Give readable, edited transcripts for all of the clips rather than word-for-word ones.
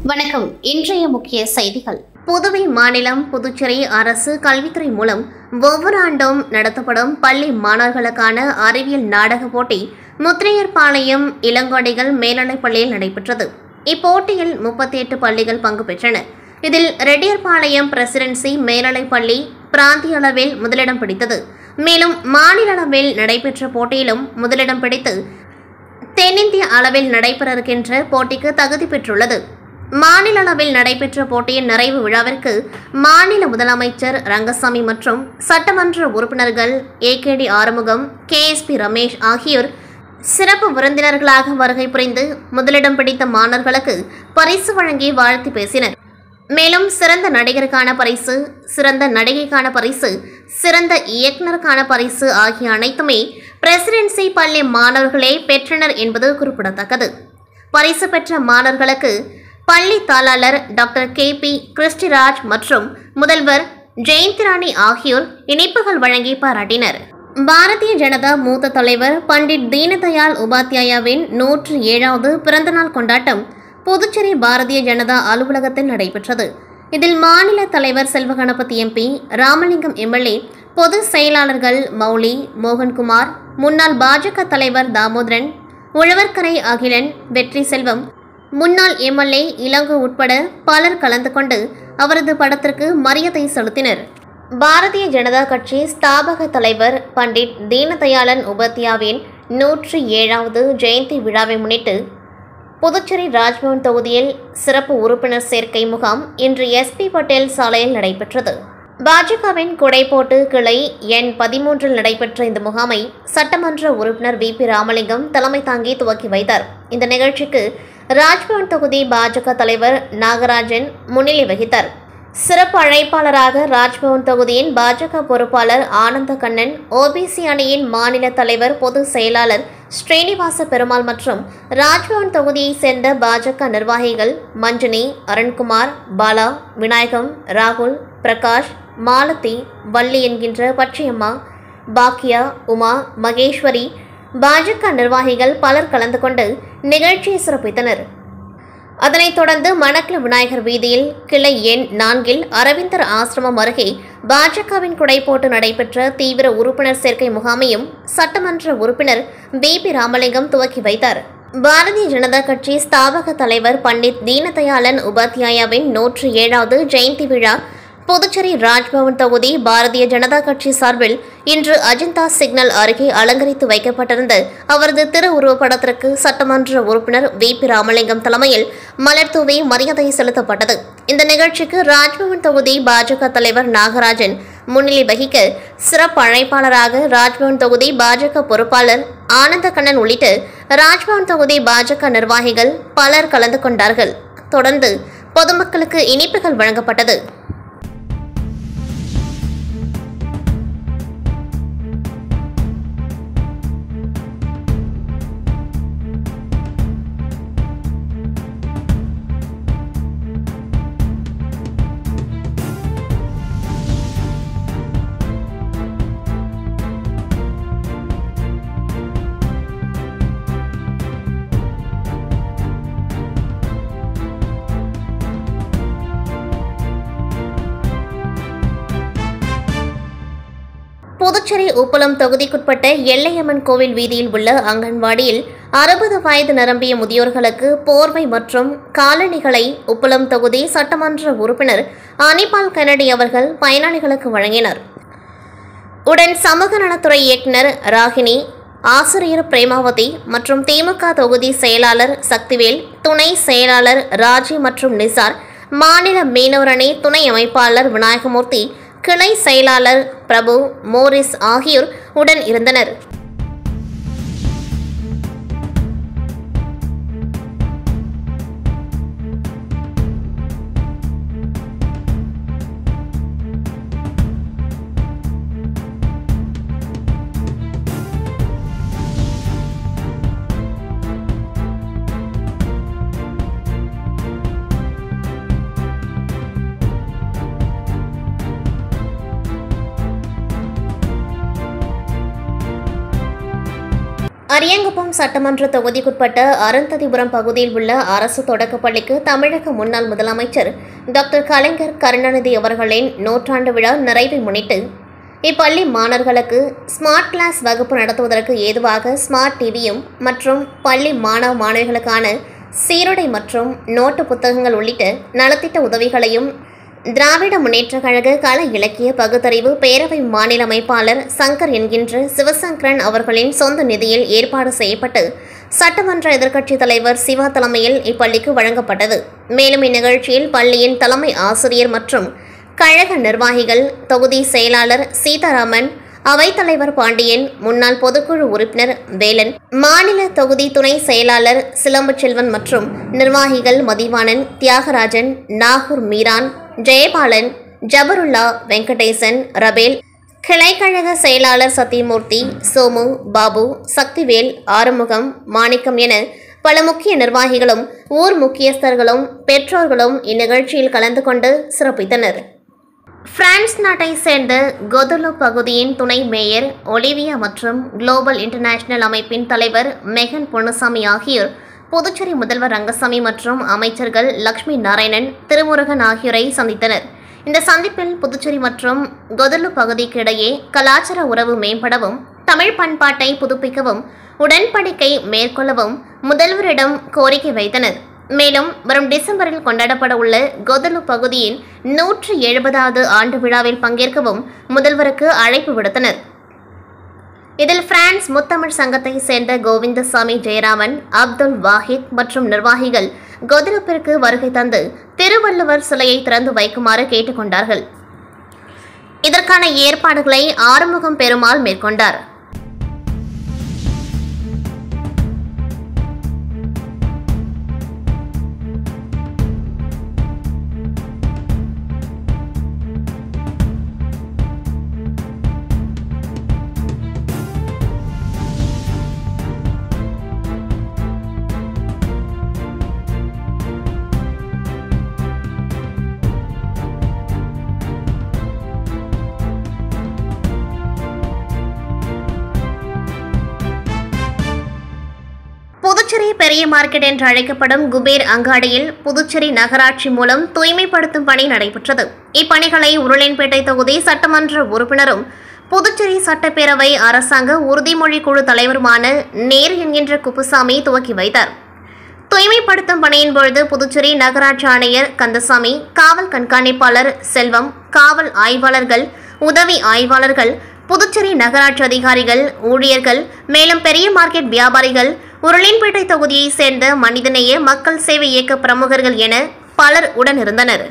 வணக்கம். இன்றைய முக்கிய செய்திகள். புதுவை மாநிலம் புதுச்சேரி அரசு கல்வித்துறை மூலம் ஒவ்வொரு ஆண்டும் நடத்தப்படும் பள்ளி மாணவர்களுக்கான அறிவியல் நாடக போட்டி முத்திரையர்பாளையம் இளங்கோடிகள் மேல்நிலைப் பள்ளியில் நடைபெற்றது. இப்போட்டியில் 38 பள்ளிகள் பங்கு பெற்றன. இதில் ரெட்டியார்பாளையம் பிரசிடென்சி மேல்நிலைப் பள்ளி பிராந்திய அளவில் முதலிடம் பிடித்தது. மேலும் மாநில அளவில் நடைபெற்ற போட்டியிலும் முதலிடம் பிடித்து தென்னிந்திய அளவில் நடைபெற இருக்கின்ற போட்டிக்கு தகுதி பெற்றுள்ளது. மாநில அளவில் நடைபெற்ற போட்டியின் நிறைவு விழாவிற்கு மாநில முதலமைச்சர் ரங்கசாமி மற்றும் சட்டமன்ற உறுப்பினர்கள் ஏகேடி ஆறுமுகம், KSP ரமேஷ் ஆகியோர் சிறப்பு விருந்தினர்களாக வருகை புரிந்து முதலிடம் பிடித்த மாணவர்களுக்கு பரிசு வழங்கி வாழ்த்து பேசினர். மேலும் சிறந்த நடிகருக்கான பரிசு, சிறந்த நடிகைக்கான பரிசு, சிறந்த இயக்குநருக்கான பரிசு ஆகிய அனைத்துமே பிரசிடென்சி பள்ளி மாணவர்களே பெற்றனர் என்பது குறிப்பிடத்தக்கது. பரிசு பெற்ற மாணவர்களுக்கு பள்ளி தாளாளர் டாக்டர் KP கிறிஸ்டிராஜ் மற்றும் முதல்வர் ஜெயந்திராணி ஆகியோர் இனிப்புகள் வழங்கி பாராட்டினர். பாரதிய ஜனதா மூத்த தலைவர் பண்டிட் தீனதயாள் உபாத்யாயாவின் 107வது பிறந்தநாள் கொண்டாட்டம் புதுச்சேரி பாரதிய ஜனதா அலுவலகத்தில் நடைபெற்றது. இதில் மாநில தலைவர் செல்வகணபதி MP, ராமலிங்கம் MLA, பொதுச் செயலாளர்கள் மௌலி, மோகன்குமார், முன்னாள் பாஜக தலைவர் தாமோதரன், உழவர்கரை அகிலன், வெற்றி செல்வம், முன்னாள் MLA இளங்கோ உட்பட பலர் கலந்து கொண்டு அவரது படத்திற்கு மரியாதை செலுத்தினர். பாரதிய ஜனதா கட்சி ஸ்தாபக தலைவர் பண்டிட் தீனதயாளன் உபாத்யாவின் 107வது ஜெயந்தி விழாவை முன்னிட்டு புதுச்சேரி ராஜ்பவன் தொகுதியில் சிறப்பு உறுப்பினர் சேர்க்கை முகாம் இன்று SP பட்டேல் சாலையில் நடைபெற்றது. பாஜகவின் குடைப்போட்டு கிளை எண் 13 நடைபெற்ற இந்த முகாமை சட்டமன்ற உறுப்பினர் VP ராமலிங்கம் தலைமை தாங்கி துவக்கி வைத்தார். இந்த நிகழ்ச்சிக்கு ராஜ்பவன் தொகுதி பாஜக தலைவர் நாகராஜன் முன்னிலை வகித்தார். சிறப்பு அழைப்பாளராக ராஜ்பவன் தொகுதியின் பாஜக பொறுப்பாளர் ஆனந்த கண்ணன், OBC அணியின் மாநில தலைவர் பொதுச் செயலாளர் ஸ்ரீனிவாச பெருமாள் மற்றும் ராஜ்பவன் தொகுதியைச் சேர்ந்த பாஜக நிர்வாகிகள் மஞ்சினி, அருண்குமார், பாலா, விநாயகம், ராகுல், பிரகாஷ், மாலதி, வள்ளி என்கின்ற பச்சையம்மா, பாக்கியா, உமா, மகேஸ்வரி, பாஜக நிர்வாகிகள் பலர் கலந்து கொண்டு நிகழ்ச்சியை சிறப்பித்தனர். அதனைத் தொடர்ந்து மணக்குள விநாயகர் வீதியில் கிளை எண் 4 அரவிந்தர் ஆசிரமம் அருகே பாஜகவின் குடைப்போட்டு நடைபெற்ற தீவிர உறுப்பினர் சேர்க்கை முகாமையும் சட்டமன்ற உறுப்பினர் VP ராமலிங்கம் துவக்கி வைத்தார். பாரதிய ஜனதா கட்சி ஸ்தாபக தலைவர் பண்டிட் தீனதயாளன் உபாத்யாயாவின் 107வது ஜெயந்தி விழா புதுச்சேரி ராஜ்பவன் தொகுதி பாரதிய ஜனதா கட்சி சார்பில் இன்று அஜந்தா சிக்னல் அருகே அலங்கரித்து வைக்கப்பட்டிருந்த அவரது திருவுருவப்படத்திற்கு சட்டமன்ற உறுப்பினர் VP ராமலிங்கம் தலைமையில் மலர் தூவி மரியாதை செலுத்தப்பட்டது. இந்த நிகழ்ச்சிக்கு ராஜ்பவன் தொகுதி பாஜக தலைவர் நாகராஜன் முன்னிலை வகிக்க சிறப்பு அழைப்பாளராக ராஜ்பவன் தொகுதி பாஜக பொறுப்பாளர் ஆனந்த கண்ணன் உள்ளிட்ட ராஜ்பவன் தொகுதி பாஜக நிர்வாகிகள் பலர் கலந்து கொண்டார்கள். தொடர்ந்து பொதுமக்களுக்கு இனிப்புகள் வழங்கப்பட்டது. புதுச்சேரி உப்பளம் தொகுதிக்குட்பட்ட எல்லையம்மன் கோவில் வீதியில் உள்ள அங்கன்வாடியில் 60 வயது நிரம்பிய முதியோர்களுக்கு போர்வை மற்றும் காலணிகளை உப்பளம் தொகுதி சட்டமன்ற உறுப்பினர் அனிபால் கென்னடி அவர்கள் பயனாளிகளுக்கு வழங்கினர். உடன் சமூக நலத்துறை இயக்குநர் ராகினி, ஆசிரியர் பிரேமாவதி மற்றும் திமுக தொகுதி செயலாளர் சக்திவேல், துணை செயலாளர் ராஜி மற்றும் நிசார், மாநில மீனவர் அணி துணை அமைப்பாளர் விநாயகமூர்த்தி, கிளை செயலாளர் பிரபு, மோரிஸ் ஆகியோர் உடன் இருந்தனர். அரியாங்குப்பம் சட்டமன்ற தொகுதிக்குட்பட்ட அருந்ததிபுரம் பகுதியில் உள்ள அரசு தொடக்கப்பள்ளிக்கு தமிழக முன்னாள் முதலமைச்சர் டாக்டர் கலைஞர் கருணாநிதி அவர்களின் நூற்றாண்டு விழா நிறைவை முன்னிட்டு இப்பள்ளி மாணவர்களுக்கு ஸ்மார்ட் கிளாஸ் வகுப்பு நடத்துவதற்கு ஏதுவாக ஸ்மார்ட் டிவியும் மற்றும் பள்ளி மாணவ மாணவிகளுக்கான சீருடை மற்றும் நோட்டு புத்தகங்கள் உள்ளிட்ட நலத்திட்ட உதவிகளையும் திராவிட முன்னேற்றக் கழக கலை இலக்கிய பகுத்தறிவு பேரவை மாநில அமைப்பாளர் சங்கர் என்கின்ற சிவசங்கரன் அவர்களின் சொந்த நிதியில் ஏற்பாடு செய்யப்பட்டு சட்டமன்ற எதிர்க்கட்சித் தலைவர் சிவா தலைமையில் இப்பள்ளிக்கு வழங்கப்பட்டது. மேலும் இந்நிகழ்ச்சியில் பள்ளியின் தலைமை ஆசிரியர் மற்றும் கழக நிர்வாகிகள், தொகுதி செயலாளர் சீதாராமன், அவைத்தலைவர் பாண்டியன், முன்னாள் பொதுக்குழு உறுப்பினர் வேலன், மாநில தொகுதி துணை செயலாளர் சிலம்பு செல்வன் மற்றும் நிர்வாகிகள் மதிவாணன், தியாகராஜன், நாகூர் மீரான், ஜெயபாலன், ஜபருல்லா, வெங்கடேசன், ரபேல், கிளைக்கழக செயலாளர் சத்தியமூர்த்தி, சோமு, பாபு, சக்திவேல், ஆறுமுகம், மாணிக்கம் என பல முக்கிய நிர்வாகிகளும் ஊர் முக்கியஸ்தர்களும் பெற்றோர்களும் இந்நிகழ்ச்சியில் கலந்து கொண்டு சிறப்பித்தனர். பிரான்ஸ் நாட்டை சேர்ந்த கொதலு பகுதியின் துணை மேயர் ஒலிவியா மற்றும் குளோபல் இன்டர்நேஷனல் அமைப்பின் தலைவர் மெகன் பொன்னுசாமி ஆகியோர் புதுச்சேரி முதல்வர் ரங்கசாமி மற்றும் அமைச்சர்கள் லட்சுமி நாராயணன், திருமுருகன் ஆகியோரை சந்தித்தனர். இந்த சந்திப்பில் புதுச்சேரி மற்றும் கொதலு பகுதிக்கு இடையே கலாச்சார உறவு மேம்படவும் தமிழ் பண்பாட்டை புதுப்பிக்கவும் உடன்படிக்கை மேற்கொள்ளவும் முதல்வரிடம் கோரிக்கை வைத்தனர். மேலும் வரும் டிசம்பரில் கொண்டாடப்பட உள்ள கொதலு பகுதியின் 170வது ஆண்டு விழாவில் பங்கேற்கவும் முதல்வருக்கு அழைப்பு விடுத்தனர். இதில் பிரான்ஸ் முத்தமிழ் சங்கத்தை சேர்ந்த கோவிந்தசாமி, ஜெயராமன், அப்துல் வாஹித் மற்றும் நிர்வாகிகள் கொதலுப்பிற்கு வருகை தந்து திருவள்ளுவர் சிலையை திறந்து வைக்குமாறு கேட்டுக்கொண்டார்கள். இதற்கான ஏற்பாடுகளை ஆறுமுகம் பெருமாள் மேற்கொண்டார். புதுச்சேரி பெரிய மார்க்கெட் என்று அழைக்கப்படும் குபேர் அங்காடியில் புதுச்சேரி நகராட்சி மூலம் தூய்மைப்படுத்தும் பணி நடைபெற்றது. இப்பணிகளை உருளையன்பேட்டை தொகுதி சட்டமன்ற உறுப்பினரும் புதுச்சேரி சட்டப்பேரவை அரசாங்க உறுதிமொழி குழு தலைவருமான நேரு என்கின்ற குப்புசாமி துவக்கி வைத்தார். தூய்மைப்படுத்தும் பணியின் பொழுது புதுச்சேரி நகராட்சி ஆணையர் கந்தசாமி, காவல் கண்காணிப்பாளர் செல்வம், காவல் ஆய்வாளர்கள், உதவி ஆய்வாளர்கள், புதுச்சேரி நகராட்சி அதிகாரிகள், ஊழியர்கள், மேலும் பெரிய மார்க்கெட் வியாபாரிகள், உருளையன்பேட்டை தொகுதியைச் சேர்ந்த மனிதநேய மக்கள் சேவை இயக்க பிரமுகர்கள் என பலர் உடனிருந்தனர்.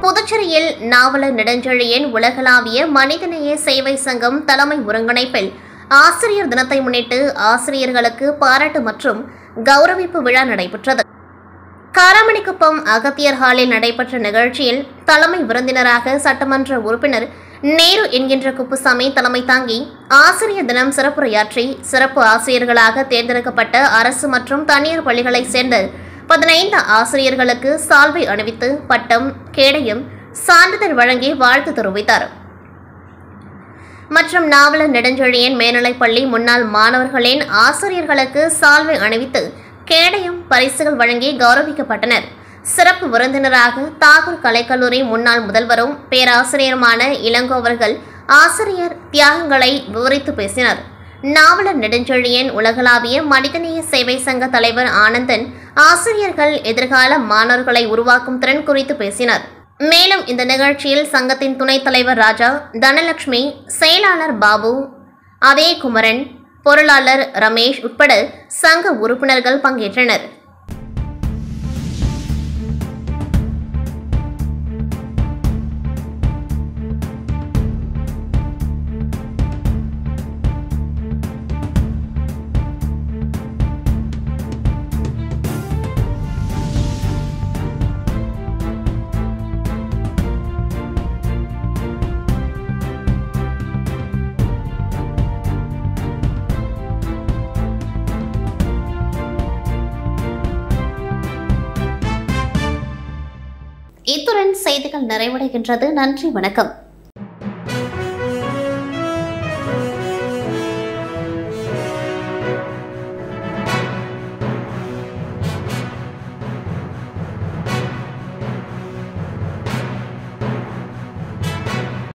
புதுச்சேரியில் நாவலர் நெடுஞ்செழியன் உலகளாவிய மனிதநேய சேவை சங்கம் தலைமை ஒருங்கிணைப்பில் ஆசிரியர் தினத்தை முன்னிட்டு ஆசிரியர்களுக்கு பாராட்டு மற்றும் கௌரவிப்பு விழா நடைபெற்றது. காராமணிக்குப்பம் அகத்தியர் ஹாலில் நடைபெற்ற நிகழ்ச்சியில் தலைமை விருந்தினராக சட்டமன்ற உறுப்பினர் நேரு என்கின்ற குப்புசாமி தலைமை தாங்கி ஆசிரியர் தினம் சிறப்புரையாற்றி சிறப்பு ஆசிரியர்களாக தேர்ந்தெடுக்கப்பட்ட அரசு மற்றும் தனியார் பள்ளிகளைச் சேர்ந்த 15 ஆசிரியர்களுக்கு சால்வை அணிவித்து பட்டம், கேடயம், சான்றிதழ் வழங்கி வாழ்த்து தெரிவித்தார். மற்றும் நாவலர் நெடுஞ்செழியன் மேல்நிலைப்பள்ளி முன்னாள் மாணவர்களின் ஆசிரியர்களுக்கு சால்வை அணிவித்து கேடயம், பரிசுகள் வழங்கி கௌரவிக்கப்பட்டனர். சிறப்பு விருந்தினராக தாகூர் கலைக்கல்லூரி முன்னாள் முதல்வரும் பேராசிரியருமான இளங்கோவர்கள் ஆசிரியர் தியாகங்களை விவரித்து பேசினர். நாவலர் நெடுஞ்செழியன் உலகளாவிய மனிதநேய சேவை சங்க தலைவர் ஆனந்தன் ஆசிரியர்கள் எதிர்கால மாணவர்களை உருவாக்கும் திறன் குறித்து பேசினார். மேலும் இந்த நிகழ்ச்சியில் சங்கத்தின் துணைத் தலைவர் ராஜா, தனலட்சுமி, செயலாளர் பாபு, அதே குமரன், பொருளாளர் ரமேஷ் உட்பட சங்க உறுப்பினர்கள் பங்கேற்றனர். இத்துடன் செய்திகள் நிறைவடைகின்றது. நன்றி, வணக்கம்.